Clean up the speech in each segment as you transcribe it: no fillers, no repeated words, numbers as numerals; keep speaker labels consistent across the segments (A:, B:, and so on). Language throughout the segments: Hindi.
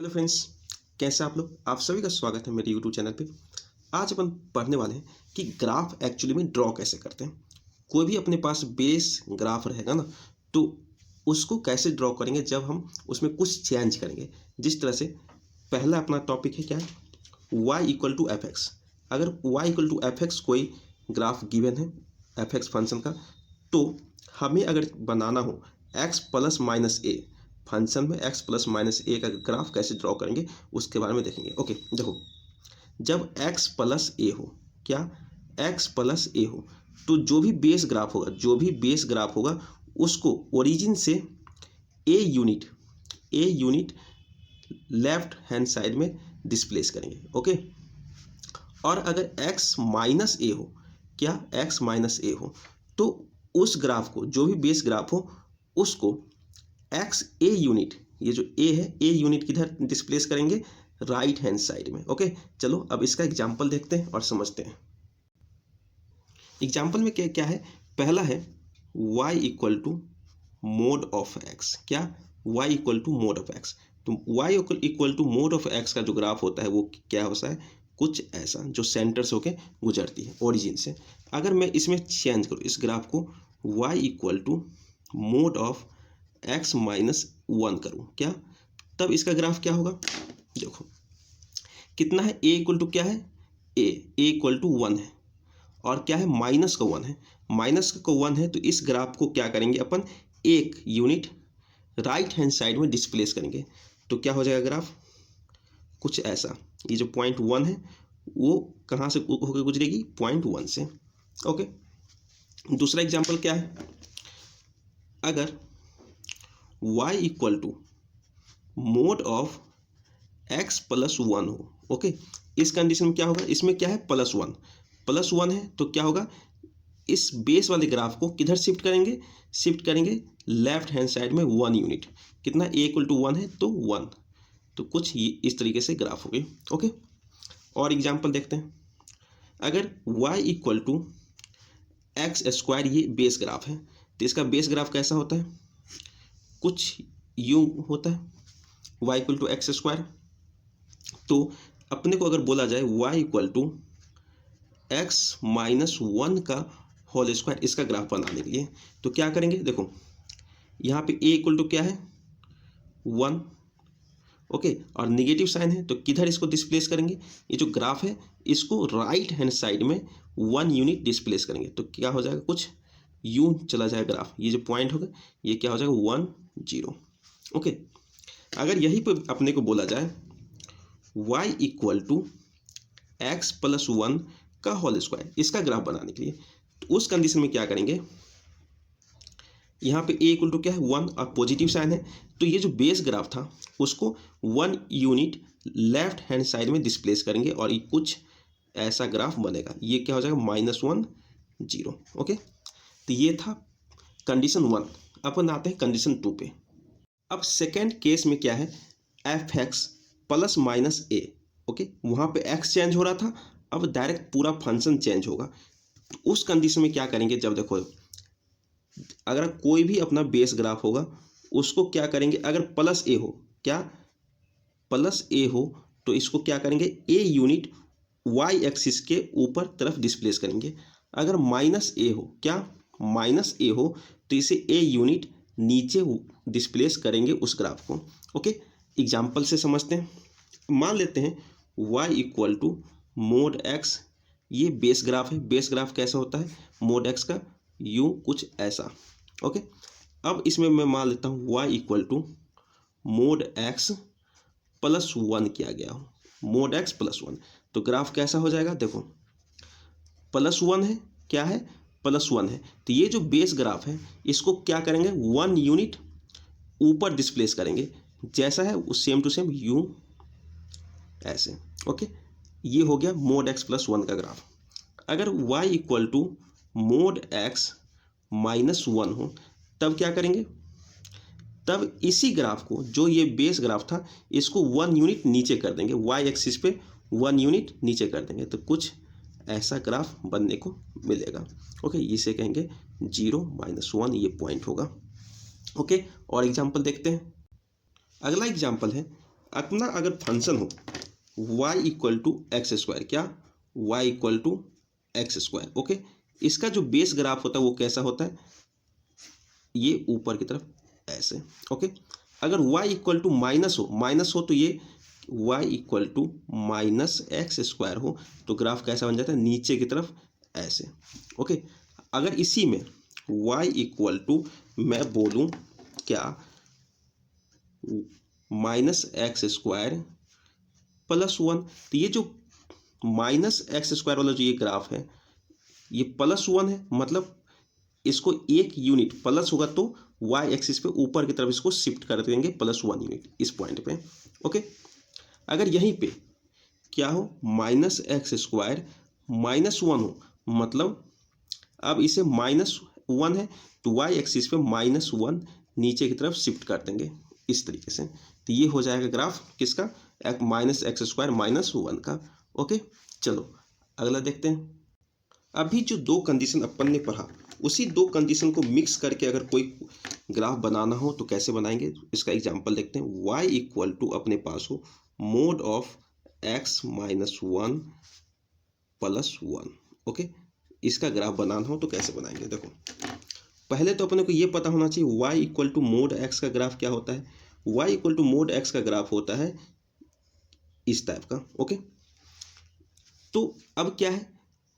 A: हेलो फ्रेंड्स, कैसे आप लोग। आप सभी का स्वागत है मेरे यूट्यूब चैनल पे। आज अपन पढ़ने वाले हैं कि ग्राफ एक्चुअली में ड्रॉ कैसे करते हैं। कोई भी अपने पास बेस ग्राफ रहेगा ना, तो उसको कैसे ड्रॉ करेंगे जब हम उसमें कुछ चेंज करेंगे। जिस तरह से पहला अपना टॉपिक है क्या है, y equal to F X. अगर y equal to F X कोई ग्राफ गिवन है एफ एक्स फंक्शन का, तो हमें अगर बनाना हो x plus minus A function में x प्लस माइनस ए का ग्राफ कैसे ड्रॉ करेंगे उसके बारे में देखेंगे। ओके, देखो, जब x प्लस ए हो, क्या x प्लस ए हो, तो जो भी बेस ग्राफ होगा उसको ओरिजिन से a unit left hand side में डिस्प्लेस करेंगे। ओके, और अगर x माइनस ए हो, क्या x माइनस ए हो, तो उस ग्राफ को, जो भी बेस ग्राफ हो, उसको एक्स ए यूनिट, ये जो ए है, ए यूनिट किधर डिस्प्लेस करेंगे, राइट हैंड साइड में। ओके, चलो अब इसका एग्जांपल देखते हैं और समझते हैं। एग्जांपल में क्या क्या है, पहला है y equal to mod of x। क्या y equal to mod of x, तो y equal to mod of x का जो ग्राफ होता है वो क्या होता है, कुछ ऐसा जो सेंटर से होके गुजरती है ओरिजिन से। अगर मैं इसमें चेंज करूँ इस ग्राफ को, y equal to mod of x minus 1 करूँ, क्या तब इसका ग्राफ क्या होगा। देखो कितना है, a इक्वल टू क्या है, a इक्वल टू 1 है, और क्या है, माइनस का 1 है। माइनस का 1 है तो इस ग्राफ को क्या करेंगे अपन, एक यूनिट राइट हैंड साइड में डिस्प्लेस करेंगे। तो क्या हो जाएगा ग्राफ, कुछ ऐसा। ये जो पॉइंट 1 है वो कहाँ से होकर गुजरेगी, पॉइंट 1 से। ओके, दूसरा एग्जाम्पल क्या है, अगर y equal to mod of x plus 1 हो। ओके, इस कंडीशन में क्या होगा, इसमें क्या है, प्लस वन है, तो क्या होगा, इस बेस वाले ग्राफ को किधर शिफ्ट करेंगे लेफ्ट हैंड साइड में 1 यूनिट। कितना, a इक्वल टू 1 है तो 1, तो कुछ इस तरीके से ग्राफ हो गई। ओके, और एग्जांपल देखते हैं, अगर y equal to x square, ये बेस ग्राफ है, तो इसका बेस ग्राफ कैसा होता है, कुछ यूं होता है, y equal to x square. तो अपने को अगर बोला जाए y equal to X minus 1 का होल स्क्वायर, इसका ग्राफ बनाने के लिए तो क्या करेंगे, देखो यहाँ पे a इक्वल टू क्या है, 1। ओके, और निगेटिव साइन है तो किधर इसको डिस्प्लेस करेंगे, ये जो ग्राफ है इसको राइट हैंड साइड में 1 यूनिट डिस्प्लेस करेंगे। तो क्या हो जाएगा, कुछ यूं चला जाएगा ग्राफ, ये जो पॉइंट होगा ये क्या हो जाएगा, 1 0। ओके, अगर यही पे अपने को बोला जाए y equal to X plus 1 का होल स्क्वायर, इसका ग्राफ बनाने के लिए, तो उस कंडीशन में क्या करेंगे, यहाँ पे a इक्वल टू क्या है, 1, और पॉजिटिव साइन है, तो ये जो बेस ग्राफ था उसको 1 यूनिट लेफ्ट हैंड साइड में डिस्प्लेस करेंगे और ये कुछ ऐसा ग्राफ बनेगा। ये क्या हो जाएगा, -1 0। ओके, तो ये था कंडीशन 1। अपन आते हैं कंडीशन 2 पे। अब सेकेंड केस में क्या है, एफ एक्स प्लस माइनस ए। ओके, वहाँ पे एक्स चेंज हो रहा था, अब डायरेक्ट पूरा फंक्शन चेंज होगा। तो उस कंडीशन में क्या करेंगे, जब देखो अगर कोई भी अपना बेस ग्राफ होगा उसको क्या करेंगे, अगर प्लस ए हो, क्या प्लस ए हो, तो इसको क्या करेंगे, ए यूनिट वाई एक्सिस के ऊपर तरफ डिस्प्लेस करेंगे। अगर माइनस ए हो, क्या माइनस ए हो, तो इसे ए यूनिट नीचे डिस्प्लेस करेंगे उस ग्राफ को। ओके, एग्जाम्पल से समझते हैं। मान लेते हैं y equal to mod x, ये बेस ग्राफ है। बेस ग्राफ कैसा होता है, मोड x का यूं कुछ ऐसा। ओके, अब इसमें मैं मान लेता हूँ y equal to mod x plus 1 किया गया हो, मोड x प्लस 1, तो ग्राफ कैसा हो जाएगा, देखो +1 है, क्या है, +1 है, तो ये जो बेस ग्राफ है इसको क्या करेंगे, 1 यूनिट ऊपर डिस्प्लेस करेंगे, जैसा है सेम टू सेम यूं ऐसे। ओके, ये हो गया मोड x प्लस 1 का ग्राफ। अगर y equal to mod x minus 1 हो, तब क्या करेंगे, तब इसी ग्राफ को, जो ये बेस ग्राफ था, इसको 1 यूनिट नीचे कर देंगे, y एक्सिस पे 1 यूनिट नीचे कर देंगे, तो कुछ ऐसा ग्राफ बनने को मिलेगा। ओके, इसे कहेंगे 0 -1, ये पॉइंट होगा। ओके, और एग्जांपल देखते हैं। अगला एग्जांपल है, अपना अगर फंक्शन हो y equal to x square, क्या y equal to x square, okay, इसका जो बेस ग्राफ होता है वो कैसा होता है, ये ऊपर की तरफ ऐसे, ओके। अगर y इक्वल टू माइनस हो तो ये y equal to minus x square हो तो ग्राफ कैसा बन जाता है, नीचे की तरफ ऐसे, ओके। अगर इसी में y इक्वल टू मैं बोलूँ क्या माइनस एक्स स्क्वायर प्लस 1, तो ये जो माइनस एक्स स्क्वायर वाला जो ये ग्राफ है ये प्लस 1 है, मतलब इसको एक यूनिट प्लस होगा तो वाई एक्सिस पे ऊपर की तरफ इसको शिफ्ट कर देंगे +1 यूनिट इस पॉइंट पे, ओके। अगर यहीं पे क्या हो माइनस एक्स स्क्वायर -1 हो, मतलब अब इसे -1 है तो वाई एक्सिस पे -1 नीचे की तरफ शिफ्ट कर देंगे इस तरीके से, तो ये हो जाएगा ग्राफ किसका, माइनस एक्स स्क्वायर -1 का, ओके। चलो अगला देखते हैं। अभी जो दो कंडीशन अपन ने पढ़ा उसी दो कंडीशन को मिक्स करके अगर कोई ग्राफ बनाना हो तो कैसे बनाएंगे, इसका एग्जांपल देखते हैं। y इक्वल टू अपने पास हो मोड ऑफ x -1 + 1, ओके। इसका ग्राफ बनाना हो तो कैसे बनाएंगे, देखो पहले तो अपने को ये पता होना चाहिए y equal to mod x का ग्राफ क्या होता है। y equal to mod x का ग्राफ होता है इस टाइप का, ओके। तो अब क्या है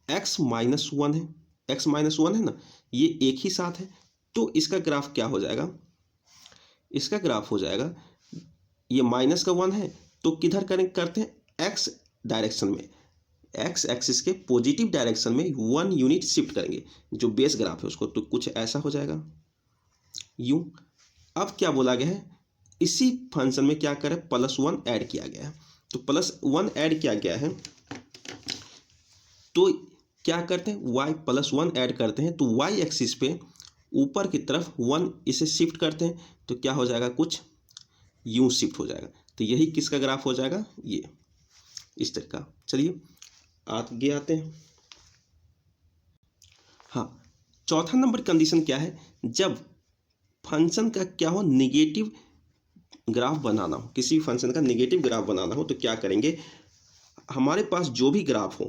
A: x -1 है, x -1 है ना, ये एक ही साथ है, तो इसका ग्राफ क्या हो जाएगा, इसका ग्राफ हो जाएगा ये माइनस का 1 है तो किधर कनेक्ट करते हैं x डायरेक्शन में, x एक्सिस के पॉजिटिव डायरेक्शन में 1 यूनिट शिफ्ट करेंगे जो बेस ग्राफ है उसको, तो कुछ ऐसा हो जाएगा यूं। अब क्या बोला गया है, इसी फंक्शन में क्या करें +1 ऐड किया गया है, तो +1 ऐड किया गया है तो क्या करते हैं y +1 ऐड करते हैं तो y एक्सिस पे ऊपर की तरफ 1 इसे शिफ्ट करते हैं तो क्या हो जाएगा, कुछ यूं शिफ्ट हो जाएगा, तो यही किसका ग्राफ हो जाएगा, ये इस तरह का। चलिए आगे आते हैं। हाँ, चौथा नंबर कंडीशन क्या है, जब फंक्शन का क्या हो निगेटिव ग्राफ बनाना हो, किसी फंक्शन का निगेटिव ग्राफ बनाना हो तो क्या करेंगे, हमारे पास जो भी ग्राफ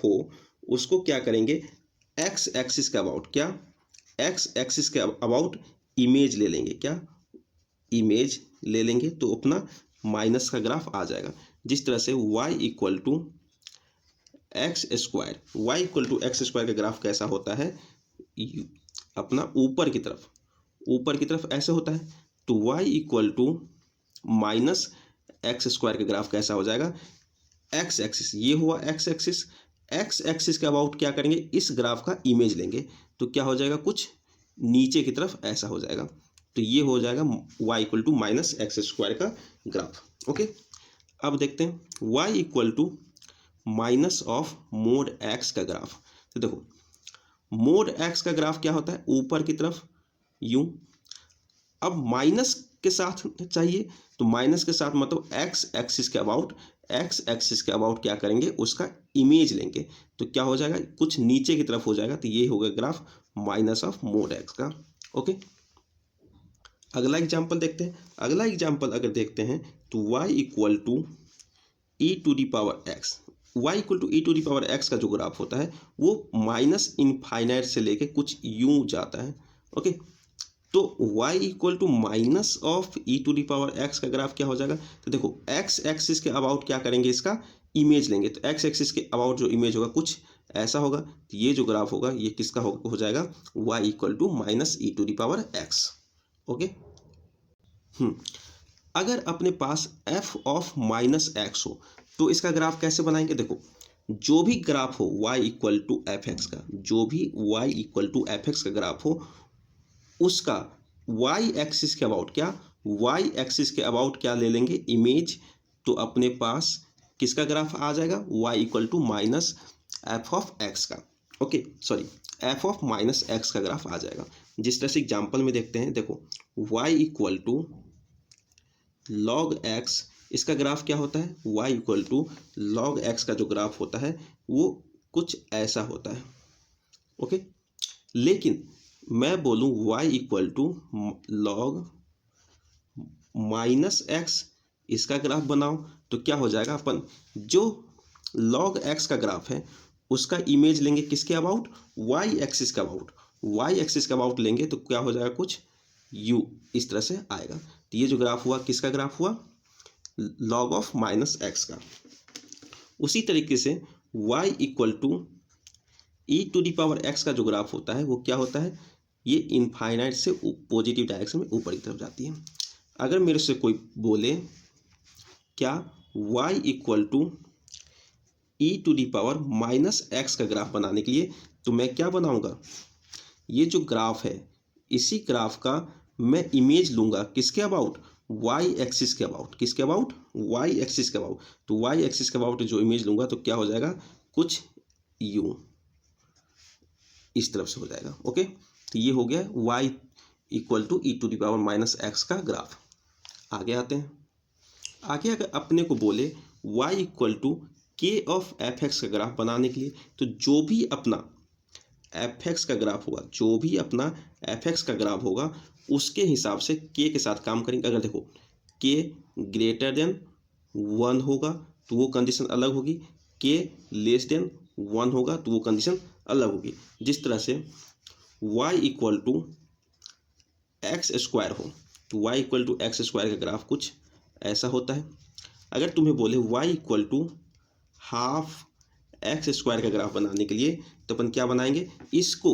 A: हो उसको क्या करेंगे x एक्सिस के अबाउट, क्या x एक्सिस के अबाउट इमेज ले लेंगे, क्या इमेज ले लेंगे तो अपना माइनस का ग्राफ आ जाएगा। जिस तरह से y equal to x square का ग्राफ कैसा होता है, अपना ऊपर की तरफ ऐसे होता है, तो y equal to minus x square का ग्राफ कैसा हो जाएगा, एक्स एक्सिस ये हुआ एक्स एक्सिस के अबाउट क्या करेंगे, इस ग्राफ का इमेज लेंगे तो क्या हो जाएगा, कुछ नीचे की तरफ ऐसा हो जाएगा, तो ये हो जाएगा y equal to minus x square का ग्राफ, ओके। अब देखते हैं y equal to minus of mod x का ग्राफ, तो देखो मोड x का ग्राफ क्या होता है, ऊपर की तरफ यूं। अब माइनस के साथ चाहिए तो माइनस के साथ मतलब x एक्सिस के अबाउट क्या करेंगे, उसका इमेज लेंगे तो क्या हो जाएगा, कुछ नीचे की तरफ हो जाएगा, तो ये होगा graph minus of mod x का, ओके। अगला एग्जांपल देखते हैं। अगला एग्जांपल अगर देखते हैं तो y equal to e to the power x का जो ग्राफ होता है वो माइनस इनफाइनाइट से लेके कुछ यूं जाता है, ओके। तो y equal to minus of e to the power x का ग्राफ क्या हो जाएगा, तो देखो x एक्सिस के अबाउट क्या करेंगे, इसका इमेज लेंगे, तो x एक्सिस के अबाउट जो इमेज होगा कुछ ऐसा होगा, तो ये जो ग्राफ होगा ये किसका हो जाएगा, y equal to minus e to the power x, okay. अगर अपने पास f ऑफ माइनस एक्स हो तो इसका ग्राफ कैसे बनाएंगे, देखो जो भी ग्राफ हो y equal to F x का, जो भी y equal to F x का ग्राफ हो उसका y एक्सिस के अबाउट क्या ले लेंगे, इमेज, तो अपने पास किसका ग्राफ आ जाएगा, y equal to minus F of X का, okay sorry F of minus x का ग्राफ आ जाएगा। जिस तरह से एग्जाम्पल में देखते हैं, देखो y equal to log x, इसका ग्राफ क्या होता है, y equal to log x का जो ग्राफ होता है वो कुछ ऐसा होता है, ओके। लेकिन मैं बोलूँ y equal to log minus x इसका ग्राफ बनाओ तो क्या हो जाएगा, अपन जो log x का ग्राफ है उसका इमेज लेंगे किसके अबाउट, y एक्सिस के अबाउट, y एक्सिस के अबाउट लेंगे तो क्या हो जाएगा, कुछ u इस तरह से आएगा। तो ये जो ग्राफ हुआ किसका ग्राफ हुआ, log ऑफ माइनस एक्स का। उसी तरीके से y equal to e to the power x का जो ग्राफ होता है वो क्या होता है, ये इनफाइनाइट से पॉजिटिव डायरेक्शन में ऊपर की तरफ जाती है। अगर मेरे से कोई बोले क्या y equal to e to the power minus x का ग्राफ बनाने के लिए, तो मैं क्या बनाऊंगा, ये जो ग्राफ है इसी ग्राफ का मैं इमेज लूंगा किसके अबाउट, y एक्सिस के अबाउट, किसके अबाउट, y एक्सिस के अबाउट। तो y एक्सिस के अबाउट जो इमेज लूंगा तो क्या हो जाएगा, कुछ u इस तरफ से हो जाएगा। ओके, तो ये हो गया y equal to e to the power minus x का ग्राफ। आगे आते हैं, आगे अगर अपने को बोले y equal to k of f x का ग्राफ बनाने के लिए, तो जो भी अपना एफ एक्स का ग्राफ होगा, जो भी अपना एफ एक्स का ग्राफ होगा उसके हिसाब से के के साथ काम करेंगे। अगर देखो के ग्रेटर देन 1 होगा तो वो कंडीशन अलग होगी, के लेस देन 1 होगा तो वो कंडीशन अलग होगी। जिस तरह से y equal to x square हो तो y equal to x square का ग्राफ कुछ ऐसा होता है। अगर तुम्हें बोले y equal to half x square का ग्राफ बनाने के लिए, तो अपन क्या बनाएंगे, इसको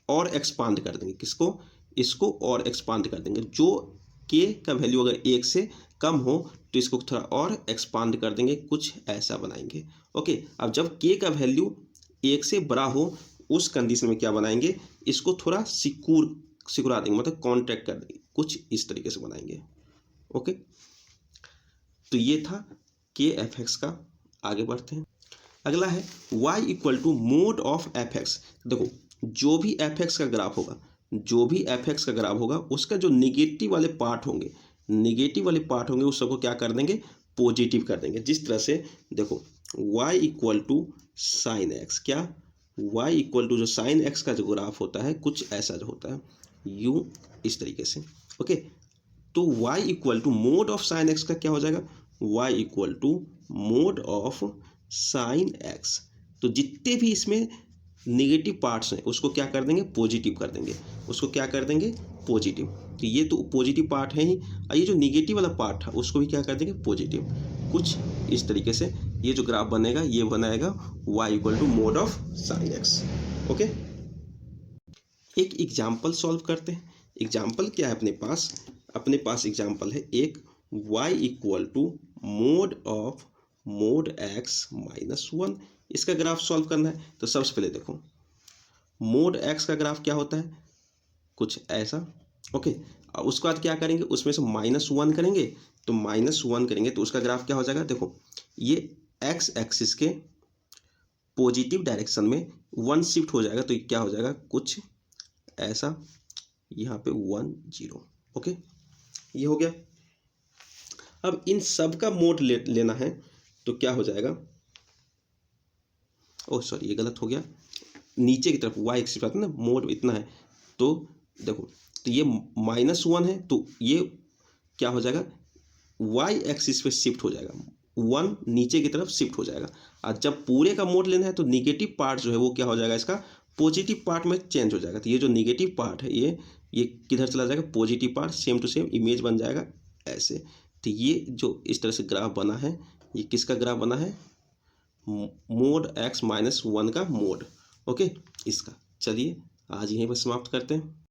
A: और एक्सपांड कर देंगे, किसको, इसको और एक्सपांड कर देंगे। जो के का वैल्यू अगर 1 से कम हो तो इसको थोड़ा और एक्सपांड कर देंगे, कुछ ऐसा बनाएंगे। ओके, अब जब के का वैल्यू 1 से बड़ा हो उस कंडीशन में क्या बनाएंगे, इसको थोड़ा सिकुड़ा देंगे, मतलब कॉन्ट्रैक्ट कर देंगे, कुछ इस तरीके से बनाएंगे। ओके, तो ये था के एफ एक्स का। आगे बढ़ते हैं, अगला है y equal to mod of f x. देखो जो भी एफ एक्स का ग्राफ होगा, जो भी एफ एक्स का ग्राफ होगा उसका जो निगेटिव वाले पार्ट होंगे, निगेटिव वाले पार्ट होंगे उस सबको क्या कर देंगे, पॉजिटिव कर देंगे। जिस तरह से देखो y equal to sine x, क्या y इक्वल टू जो साइन एक्स का जो ग्राफ होता है कुछ ऐसा जो होता है u इस तरीके से। ओके, तो y equal to mod of sine x का क्या हो जाएगा, y equal to mod of sine x. तो जितने भी इसमें नेगेटिव पार्ट्स हैं उसको क्या कर देंगे, पॉजिटिव कर देंगे, उसको क्या कर देंगे, पॉजिटिव। तो ये तो पॉजिटिव पार्ट है ही, और ये जो निगेटिव वाला पार्ट है उसको भी क्या कर देंगे, पॉजिटिव। कुछ इस तरीके से ये जो ग्राफ बनेगा ये बनाएगा y equal to mod of sine x. Okay, एक एग्जाम्पल सॉल्व करते हैं। एग्जाम्पल क्या है अपने पास एग्जाम्पल है एक y equal to mod of mod x minus 1। इसका ग्राफ सॉल्व करना है। तो सबसे पहले देखो मोड एक्स का ग्राफ क्या होता है, कुछ ऐसा। ओके, और उसके बाद क्या करेंगे, उसमें से -1 करेंगे, तो -1 करेंगे तो उसका ग्राफ क्या हो जाएगा, देखो ये एक्स एक्सिस के पॉजिटिव डायरेक्शन में 1 शिफ्ट हो जाएगा, तो ये क्या हो जाएगा, कुछ ऐसा, यहाँ पे 1 0। ओके, ये हो गया। अब इन सब का मोड लेना है तो क्या हो जाएगा, ओह सॉरी ये गलत हो गया, नीचे की तरफ y एक्सिस पर ना मोड इतना है, तो देखो तो ये -1 है तो ये क्या हो जाएगा, y एक्सिस पे शिफ्ट हो जाएगा, 1 नीचे की तरफ शिफ्ट हो जाएगा। और जब पूरे का मोड लेना है तो निगेटिव पार्ट जो है वो क्या हो जाएगा, इसका पॉजिटिव पार्ट में चेंज हो जाएगा। तो ये जो निगेटिव पार्ट है ये किधर चला जाएगा, positive part, same to same image बन जाएगा ऐसे। तो ये जो इस तरह से ग्राफ बना है ये किसका ग्राफ बना है, मोड x -1 का मोड। ओके, इसका। चलिए आज यहीं पर समाप्त करते हैं।